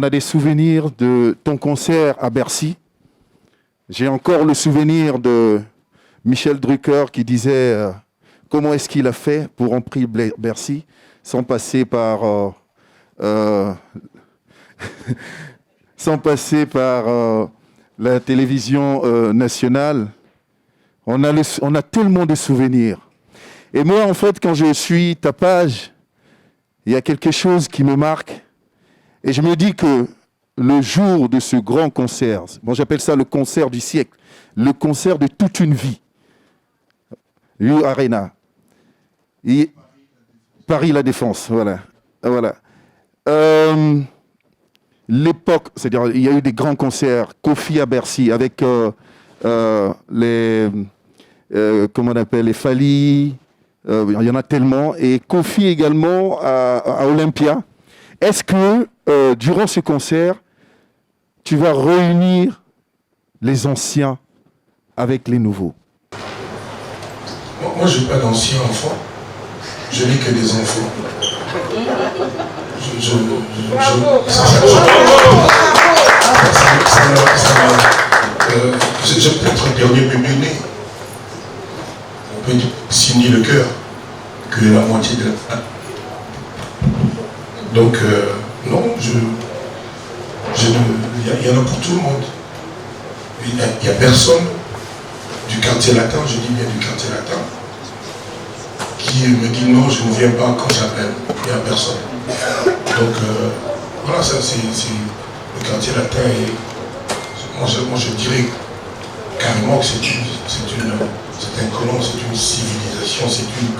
a des souvenirs de ton concert à Bercy. J'ai encore le souvenir de Michel Drucker qui disait comment est-ce qu'il a fait pour remplir Bercy sans passer par la télévision nationale. On a tellement de souvenirs. Et moi, en fait, quand je suis ta page, il y a quelque chose qui me marque. Et je me dis que le jour de ce grand concert, bon, j'appelle ça le concert du siècle, le concert de toute une vie, U Arena, et Paris La Défense, voilà. L'époque, c'est-à-dire il y a eu des grands concerts, Koffi à Bercy avec comment on appelle, les Fali, il y en a tellement, et Koffi également à Olympia. Est-ce que durant ce concert, tu vas réunir les anciens avec les nouveaux? Moi, je n'ai pas d'anciens enfants. Je n'ai que des enfants. J'ai peut-être un dernier bébé né. On peut signer le cœur que la moitié de la... Donc, non, il y en a pour tout le monde. Il n'y a personne du quartier latin, je dis bien du quartier latin, qui me dit non, je ne viens pas quand j'appelle. Il n'y a personne. Donc, voilà, ça c'est le quartier latin. Et moi, je dirais carrément que c'est un colon, c'est une civilisation, c'est une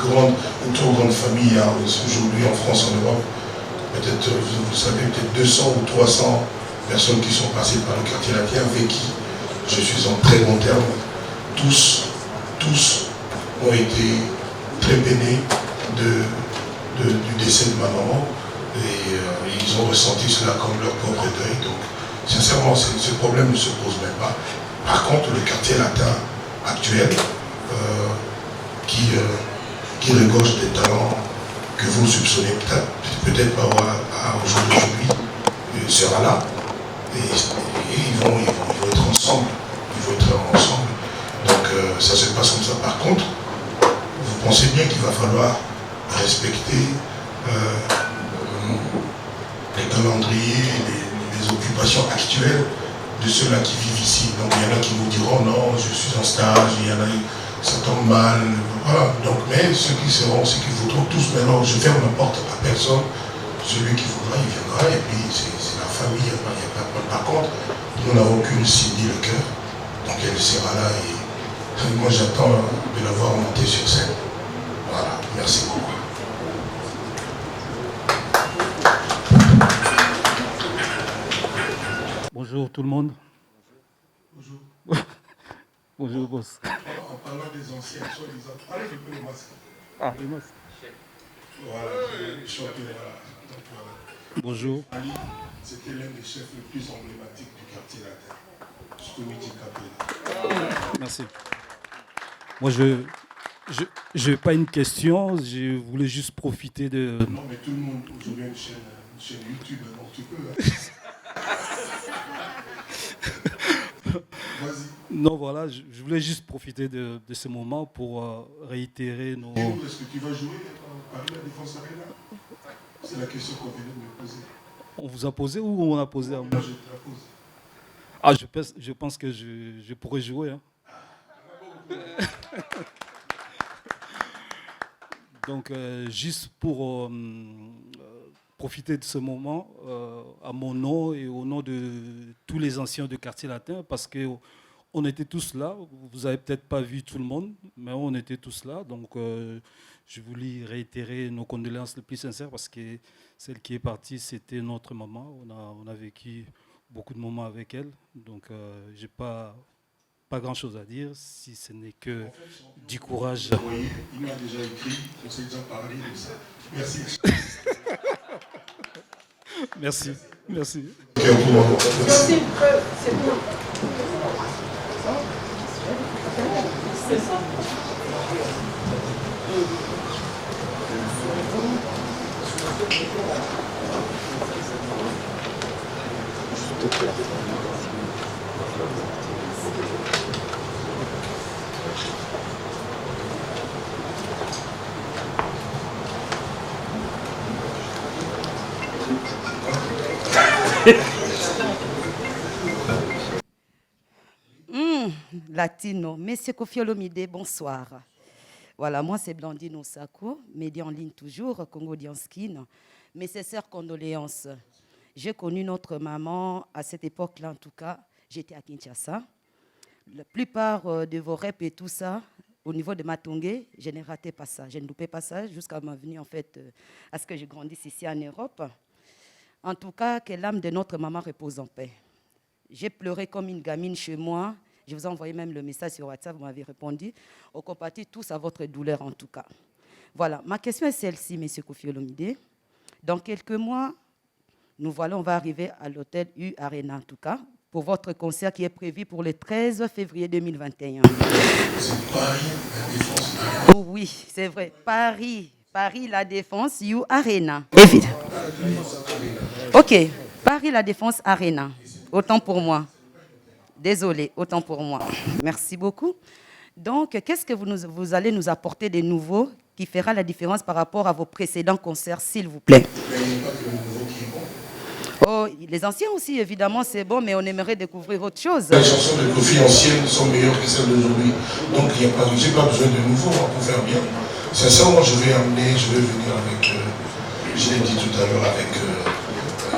trop grande famille. Il y a aujourd'hui en France, en Europe, peut-être, vous savez, peut-être 200 ou 300 personnes qui sont passées par le quartier latin avec qui je suis en très bon terme. Tous ont été très peinés du décès de ma maman et ils ont ressenti cela comme leur propre deuil. Donc, sincèrement, ce problème ne se pose même pas. Par contre, le quartier latin actuel, qui regorge des talents que vous soupçonnez peut-être pas aujourd'hui, sera là. Et ils vont être ensemble. Donc ça se passe comme ça. Par contre, vous pensez bien qu'il va falloir respecter les calendriers, les occupations actuelles de ceux-là qui vivent ici. Donc il y en a qui vous diront non, je suis en stage, il y en a ça tombe mal. Voilà. Donc, mais ceux qui voudront tous, maintenant je ferme la porte à personne. Celui qui voudra, il viendra, et puis c'est la famille, il n'y a pas de problème. Par contre, nous n'avons qu'une Cindy le cœur, donc elle sera là, et moi j'attends de la voir monter sur scène. Voilà, merci beaucoup. Bonjour tout le monde. Bonjour. Bonjour, boss. En parlant des anciens, soi-disant, allez, je peux le masque. Ah, le masque. Voilà, chanter, voilà. Donc, voilà. Bonjour. Ali, c'était l'un des chefs les plus emblématiques du quartier latin. Stomiti Capella. Merci. Moi, je n'ai pas une question, je voulais juste profiter de... Non, mais tout le monde, aujourd'hui, une chaîne YouTube, donc tu peux. Hein. Vas-y. Non, voilà, je voulais juste profiter de ce moment pour réitérer nos... Et où est-ce que tu vas jouer à Paris, la Défense Arena? C'est la question qu'on vient de me poser. On vous a posé ou on a posé à moi? Moi, je te la pose. Ah, je pense que je pourrais jouer. Hein. Donc, juste pour profiter de ce moment, à mon nom et au nom de tous les anciens du quartier latin, parce qu'on était tous là. Vous n'avez peut-être pas vu tout le monde, mais on était tous là. Donc, je voulais réitérer nos condoléances les plus sincères, parce que celle qui est partie, c'était notre maman. On a vécu beaucoup de moments avec elle. Donc, je n'ai pas grand-chose à dire, si ce n'est que du courage. Vous voyez, il m'a déjà écrit, on s'est déjà parlé de ça. Merci. Merci. Merci. C'est bon. C'est ça. Latino. Monsieur Koffi Olomide, bonsoir. Voilà, moi c'est Blandine Osako, média en ligne toujours, Congo Dianskin. Mes sincères condoléances. J'ai connu notre maman à cette époque-là, en tout cas, j'étais à Kinshasa. La plupart de vos reps et tout ça, au niveau de Matongé, je n'ai raté pas ça. Je ne loupais pas ça jusqu'à ma venue, en fait, à ce que je grandisse ici en Europe. En tout cas, que l'âme de notre maman repose en paix. J'ai pleuré comme une gamine chez moi. Je vous ai envoyé même le message sur WhatsApp, vous m'avez répondu. On compatit tous à votre douleur, en tout cas. Voilà, ma question est celle-ci, M. Koffi Olomide. Dans quelques mois, on va arriver à l'hôtel U Arena, en tout cas, pour votre concert qui est prévu pour le 13 février 2021. C'est Paris, la Défense. Oh, oui, c'est vrai. Paris, la Défense, U Arena. Évidemment. Ok, Paris, la Défense Arena. Autant pour moi. Désolé, autant pour moi. Merci beaucoup. Donc, qu'est-ce que vous allez nous apporter de nouveau qui fera la différence par rapport à vos précédents concerts, s'il vous plaît? Oh, les anciens aussi, évidemment, c'est bon, mais on aimerait découvrir autre chose. Les chansons de Koffi anciennes sont meilleures que celles d'aujourd'hui. Donc, je n'ai pas besoin de nouveau pour faire bien. Sincèrement, je vais venir avec, je l'ai dit tout à l'heure, avec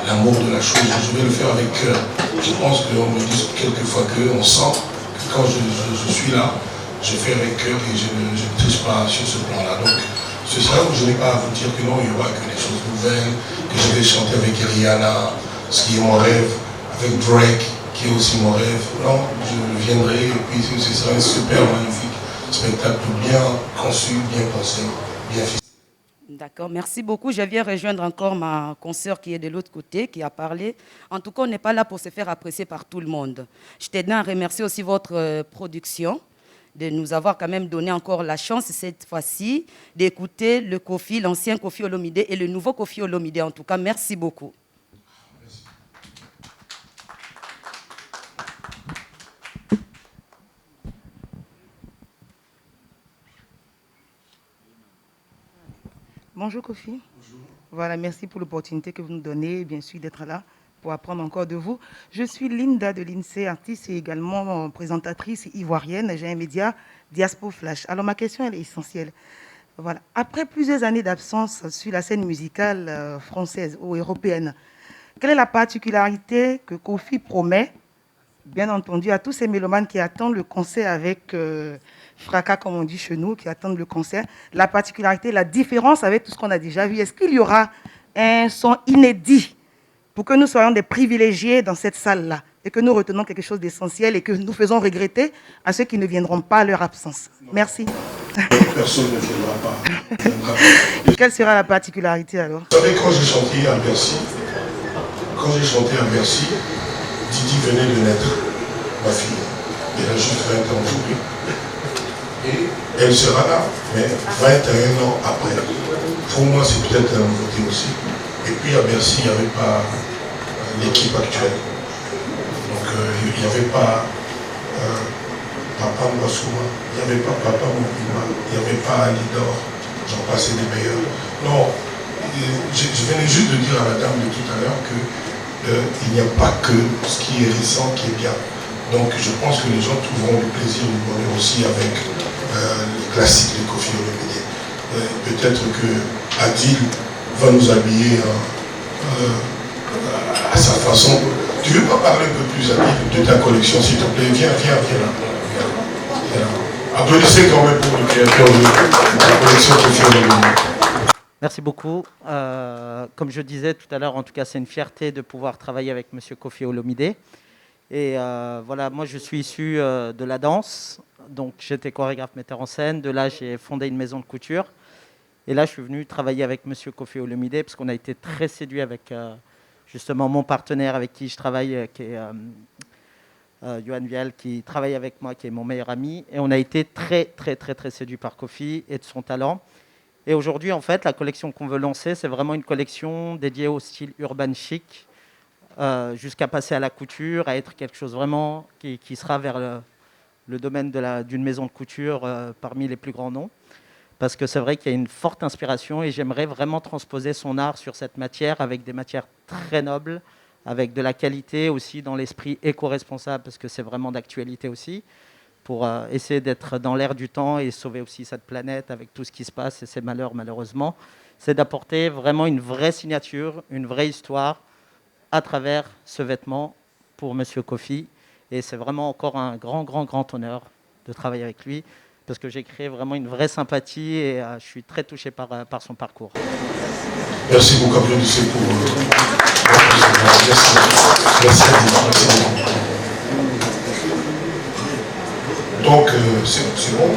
l'amour de la chose. Je vais le faire avec cœur. Je pense qu'on me dit quelquefois qu'on sent que quand je suis là, je fais avec cœur et je ne triche pas sur ce plan-là. Donc, ce sera où je n'ai pas à vous dire que non, il n'y aura que des choses nouvelles, que je vais chanter avec Rihanna, ce qui est mon rêve, avec Drake, qui est aussi mon rêve. Non, je viendrai et puis ce sera un super magnifique spectacle bien conçu, bien pensé, bien fait. D'accord, merci beaucoup. Je viens rejoindre encore ma consoeur qui est de l'autre côté, qui a parlé. En tout cas, on n'est pas là pour se faire apprécier par tout le monde. Je tenais à remercier aussi votre production de nous avoir quand même donné encore la chance cette fois-ci d'écouter le Koffi, l'ancien Koffi Olomide et le nouveau Koffi Olomide. En tout cas, merci beaucoup. Merci. Bonjour Koffi. Bonjour. Voilà, merci pour l'opportunité que vous nous donnez, bien sûr, d'être là pour apprendre encore de vous. Je suis Linda de l'INSEE, artiste et également présentatrice ivoirienne. J'ai un média Diaspo Flash. Alors ma question elle est essentielle. Voilà. Après plusieurs années d'absence sur la scène musicale française ou européenne, quelle est la particularité que Koffi promet, bien entendu, à tous ces mélomanes qui attendent le concert avec fracas, comme on dit chez nous, qui attendent le concert, la particularité, la différence avec tout ce qu'on a déjà vu? Est-ce qu'il y aura un son inédit pour que nous soyons des privilégiés dans cette salle-là? et que nous retenons quelque chose d'essentiel et que nous faisons regretter à ceux qui ne viendront pas à leur absence. Merci. Personne ne viendra pas. Quelle sera la particularité alors? Vous savez, quand j'ai chanté à Bercy, Didi venait de naître, ma fille. Elle a juste 20 ans aujourd'hui. Et elle sera là, mais 21 ans après. Pour moi, c'est peut-être la nouveauté aussi. Et puis à Bercy, il n'y avait pas l'équipe actuelle. Donc il n'y avait pas Papa Mwasouma, il n'y avait pas Papa Mokuma, il n'y avait pas Alidor, j'en passais des meilleurs. Non, je venais juste de dire à la dame de tout à l'heure qu'il n'y a pas que ce qui est récent qui est bien. Donc je pense que les gens trouveront du plaisir, du bonheur aussi avec les classiques de Koffi Olomide. Peut-être que Adil va nous habiller à sa façon. Tu ne veux pas parler un peu plus, Adil, de ta collection, s'il te plaît? Viens là. Applaudissez quand même pour le créateur de la collection Koffi Olomide. Merci beaucoup. Comme je disais tout à l'heure, en tout cas, c'est une fierté de pouvoir travailler avec M. Koffi Olomide. Et voilà, moi, je suis issu de la danse. Donc, j'étais chorégraphe, metteur en scène. De là, j'ai fondé une maison de couture. Et là, je suis venu travailler avec M. Koffi Olomide parce qu'on a été très séduits avec justement mon partenaire avec qui je travaille, qui est Yohan Vial, qui travaille avec moi, qui est mon meilleur ami. Et on a été très séduits par Koffi et de son talent. Et aujourd'hui, en fait, la collection qu'on veut lancer, c'est vraiment une collection dédiée au style urban chic, jusqu'à passer à la couture, à être quelque chose vraiment qui sera vers le domaine d'une maison de couture parmi les plus grands noms. Parce que c'est vrai qu'il y a une forte inspiration et j'aimerais vraiment transposer son art sur cette matière avec des matières très nobles, avec de la qualité aussi dans l'esprit éco-responsable, parce que c'est vraiment d'actualité aussi, pour essayer d'être dans l'air du temps et sauver aussi cette planète avec tout ce qui se passe et ces malheurs malheureusement. C'est d'apporter vraiment une vraie signature, une vraie histoire à travers ce vêtement pour Monsieur Koffi. Et c'est vraiment encore un grand honneur de travailler avec lui, parce que j'ai créé vraiment une vraie sympathie et je suis très touché par son parcours. Merci beaucoup, applaudissez pour merci. Donc, c'est bon.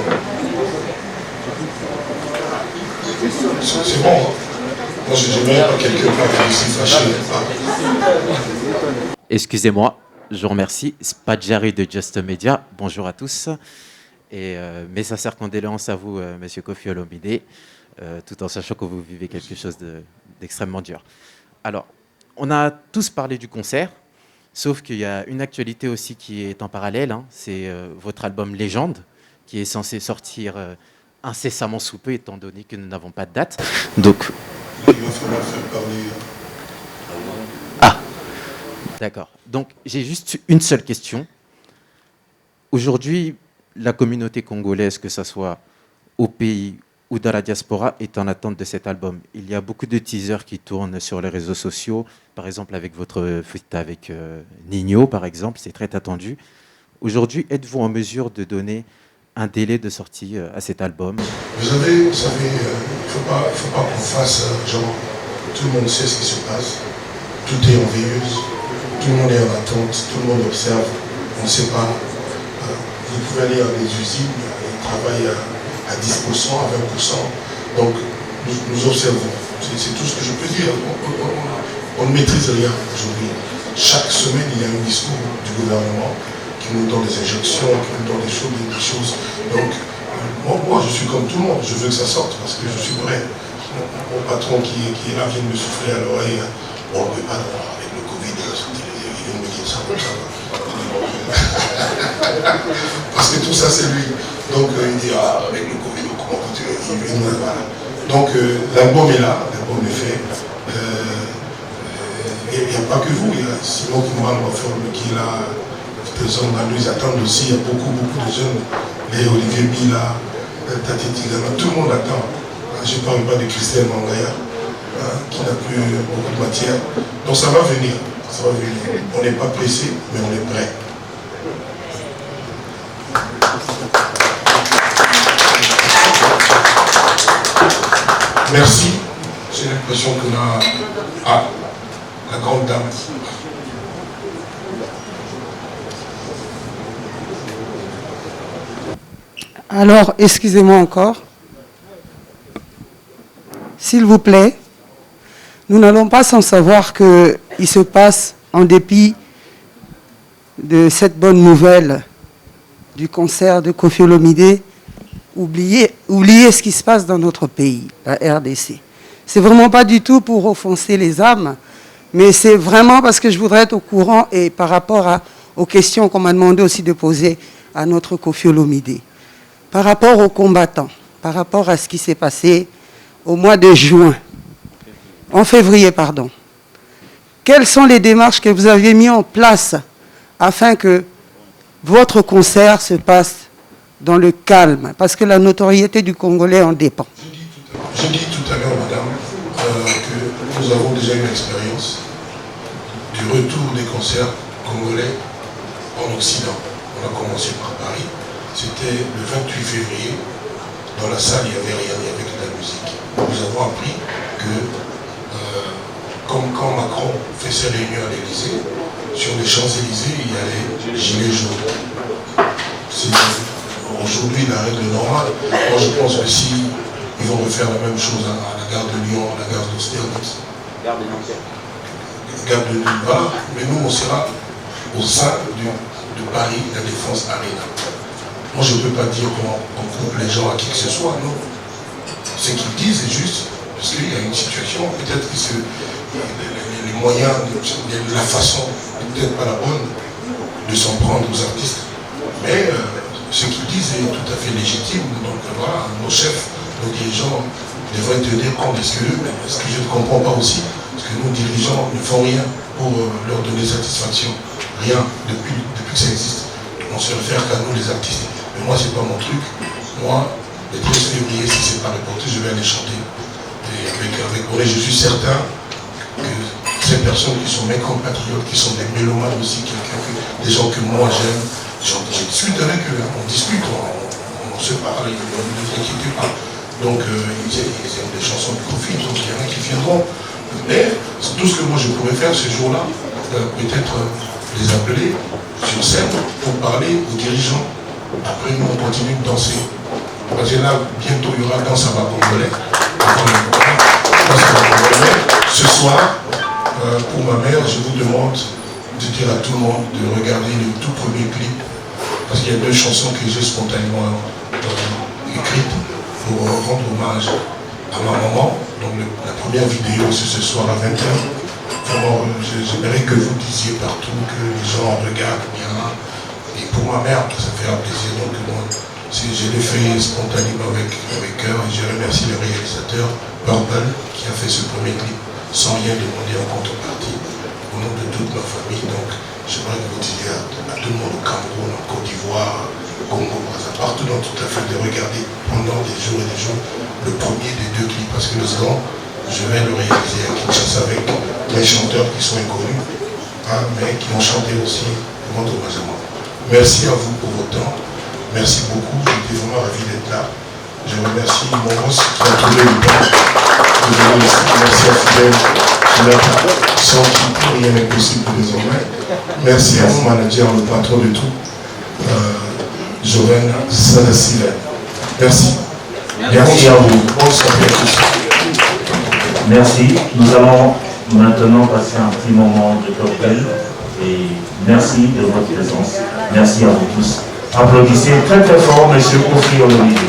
C'est bon. Moi, je n'ai pas quelque part ici fâché. Excusez-moi, je vous remercie. Spadjari de Just Media. Bonjour à tous. Et mes sincères condoléances à vous, Monsieur Koffi Olomide, tout en sachant que vous vivez quelque chose d'extrêmement dur. Alors, on a tous parlé du concert, sauf qu'il y a une actualité aussi qui est en parallèle. Hein, c'est votre album Légende, qui est censé sortir incessamment sous peu, étant donné que nous n'avons pas de date. Donc, il va falloir faire parler. Ah, d'accord. Donc, j'ai juste une seule question. Aujourd'hui, la communauté congolaise, que ce soit au pays ou dans la diaspora, est en attente de cet album. Il y a beaucoup de teasers qui tournent sur les réseaux sociaux, par exemple avec votre feat avec Nino, par exemple, c'est très attendu. Aujourd'hui, êtes-vous en mesure de donner un délai de sortie à cet album? Vous savez, il ne faut pas qu'on fasse genre, tout le monde sait ce qui se passe, tout est en veilleuse, tout le monde est en attente, tout le monde observe, on ne sait pas. Vous pouvez aller à des usines, ils travaillent à 10%, à 20%. Donc, nous observons. C'est tout ce que je peux dire. On ne maîtrise rien aujourd'hui. Chaque semaine, il y a un discours du gouvernement qui nous donne des injections, qui nous donne des choses. Donc, moi, je suis comme tout le monde. Je veux que ça sorte parce que je suis prêt. Mon patron qui est là vient de me souffler à l'oreille. On ne peut pas avec le Covid, il vient de me dire ça comme ça. Parce que tout ça c'est lui. Donc il dit avec le Covid, comment continuer? Voilà. Donc l'album est là, l'album est fait. Il n'y a pas que vous, il y a Simon Kouman qui est là, personne dans nous, ils attendent aussi, il y a beaucoup de jeunes, les Olivier Bila, Tati Tigana, tout le monde attend. Je ne parle pas de Christelle Mangaya, qui n'a plus beaucoup de matière. Donc ça va venir. On n'est pas pressé, mais on est prêt. Merci. J'ai l'impression qu'on a... Ah, la grande dame. Alors, excusez-moi encore. S'il vous plaît, nous n'allons pas sans savoir qu'il se passe, en dépit de cette bonne nouvelle du concert de Koffi Olomidé, oublier ce qui se passe dans notre pays, la RDC. C'est vraiment pas du tout pour offenser les âmes, mais c'est vraiment parce que je voudrais être au courant et par rapport aux questions qu'on m'a demandé aussi de poser à notre Koffi Olomidé. Par rapport aux combattants, par rapport à ce qui s'est passé au mois de en février, pardon. Quelles sont les démarches que vous avez mises en place afin que votre concert se passe dans le calme? Parce que la notoriété du Congolais en dépend. J'ai dit tout à l'heure, madame, que nous avons déjà une expérience du retour des concerts congolais en Occident. On a commencé par Paris. C'était le 28 février. Dans la salle, il n'y avait rien, il y avait de la musique. Nous avons appris que, comme quand Macron fait ses réunions à l'Élysée, sur les Champs-Élysées, il y a les gilets jaunes. C'est aujourd'hui la règle normale. Moi, je pense que si ils vont refaire la même chose à la gare de Lyon, à la gare d'Austerlitz, gare de nulle part, mais nous, on sera au sein de Paris, la Défense Arena. Moi, je ne peux pas dire qu'on coupe les gens à qui que ce soit, non. Ce qu'ils disent est juste, parce qu'il y a une situation, peut-être que les moyens, la façon, peut-être pas la bonne, de s'en prendre aux artistes. Mais ce qu'ils disent est tout à fait légitime. Donc voilà, nos chefs, nos dirigeants devraient tenir compte de ce que je ne comprends pas aussi, parce que nos dirigeants ne font rien pour leur donner satisfaction. Rien, depuis que ça existe. On se réfère qu'à nous les artistes. Mais moi, c'est pas mon truc. Moi, le 13 février, si c'est pas reporté, je vais aller chanter. Et avec Boré, je suis certain que ces personnes qui sont mes compatriotes, qui sont des mélomanes aussi, des gens que moi j'aime, je discute avec eux, on discute, on se parle, ne vous inquiétez pas. Donc, ils aiment des chansons de Koffi, donc il y en a qui viendront. Mais tout ce que moi je pourrais faire ce jour-là, peut-être les appeler sur scène pour parler aux dirigeants. Après, nous, on continue de danser. Parce que là, bientôt, il y aura Danse à bas congolais. Ce soir, pour ma mère, je vous demande de dire à tout le monde de regarder le tout premier clip. Parce qu'il y a 2 chansons que j'ai spontanément écrites pour rendre hommage à ma maman. Donc la première vidéo, c'est ce soir à 20h. Vraiment, j'aimerais que vous disiez partout, que les gens regardent bien. Et pour ma mère, ça fait un plaisir. Donc moi, je l'ai fait spontanément avec cœur. Et je remercie le réalisateur, Purple, qui a fait ce premier clip sans rien demander en contrepartie, au nom de toute ma famille. Donc j'aimerais que vous disiez à tout le monde au Cameroun, en Côte d'Ivoire, Congo, partout dans toute l'Afrique, de regarder pendant des jours et des jours le premier des 2 clips. Parce que le second, je vais le réaliser à Kinshasa avec les chanteurs qui sont inconnus, mais qui ont chanté aussi pour rendre hommage à moi. Merci à vous pour votre temps. Merci beaucoup. J'étais vraiment ravi d'être là. Je remercie Moros qui a trouvé le temps. Merci à Fidel, sans qui rien n'est possible désormais. Merci à mon manager, le patron de tout, Joven Sadasilen. Merci. Merci à vous. Bonsoir à tous. Merci. Nous allons maintenant passer un petit moment de cocktail. Et merci de votre présence. Merci à vous tous. Applaudissez très très fort M. Koffi Olomidé.